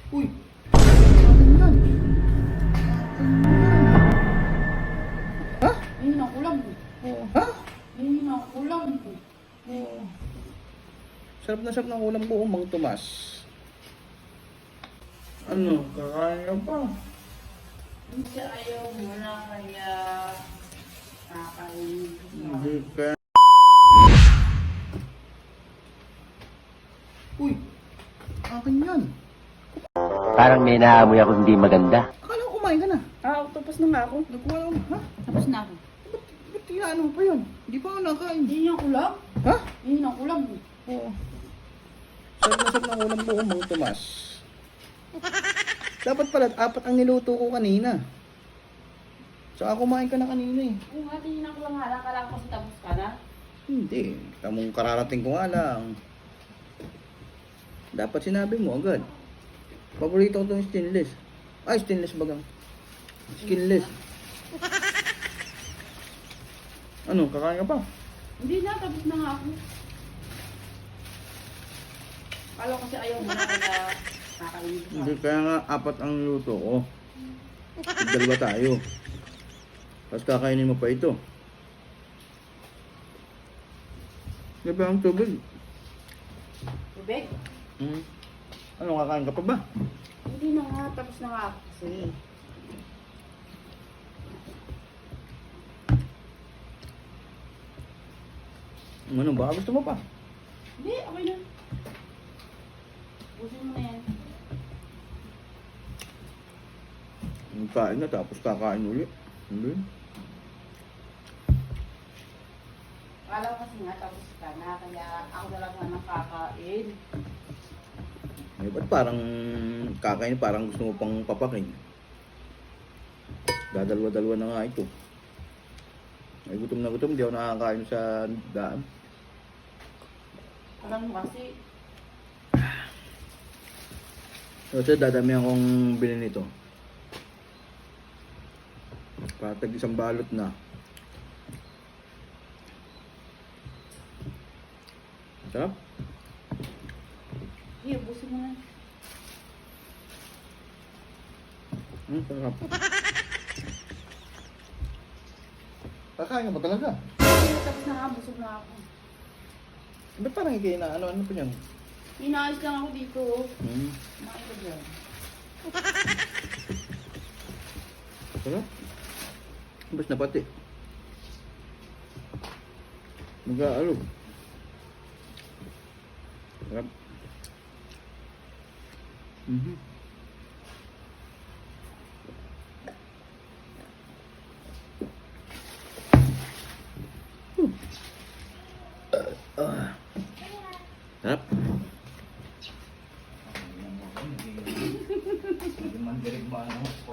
Uy! Ano yan? Ha? Ayun ang ulam ko. Oo. Ha? Ayun ang ulam ko. Oo. Sarap na sarap ng ulam ko, Mang Tomas. Ano? Kakain ka pa? Hindi ayaw mo na kaya kakain. Hindi ka. Uy! Akin yan. Parang may naamoy ako hindi maganda. Akala ko kumain ka na. Tapos na nga ako. Nagkuha ako. Ha? Tapos na ako. Ba't tinaan mo pa yun? Hindi pa ako nakain. Ayun ang ulam. Ha? Ayun ang ulam ko. Oo. Sarap na sarap ng ulam ko, Mang Tomas. Dapat pala, 4 ang niluto ko kanina. Saka kumain ka na kanina eh. Oo nga, tingnan ko lang nga. Akala ko kasi tapos ka na. Hindi. Tamong kararating ko nga lang. Dapat sinabi mo agad. Paborito ko itong stainless. Ay, stainless bagang. Skinless. Ano, kakain ka pa? Hindi na, tapos na nga ako. Akala ko kasi ayaw mo na kaya kakain ka. Hindi, kaya nga 4 ang niluto ko. Dalawa tayo. Tapos kakainin mo pa ito. Di ba ang tubig? Tubig? Hmm. Ano, kakain ka pa ba? Hindi na nga, tapos na nga ako kasi. Ano ba? Gusto mo pa? Hindi, okay na. Busin mo na yan. Kain na tapos kakain ulit. Hindi. Akala ko kasi nga tapos ka na, kaya ako na lang nga nakakain. Eh, ba't parang kakain, parang gusto mo pang papakin? Dadalwa-dalwa na nga ito. Ay, gutom na gutom, di ako nakakain sa daan. Alam mo kasi, Kasi dadamihan kong bilhin nito. Patag isang balot na. Sarap? hey, busin mo na. Sarap. Kakain ka ba talaga? Hindi, tapos na nga, busog na ako. Ba't parang ikay na ano pa yan? Inaayos lang ako dito. Hmm. Kumain ka dyan. Sarap. Bas na pati. Mag-aalog. Sarap. Mhm. Sarap. Hindi man direct ba ano?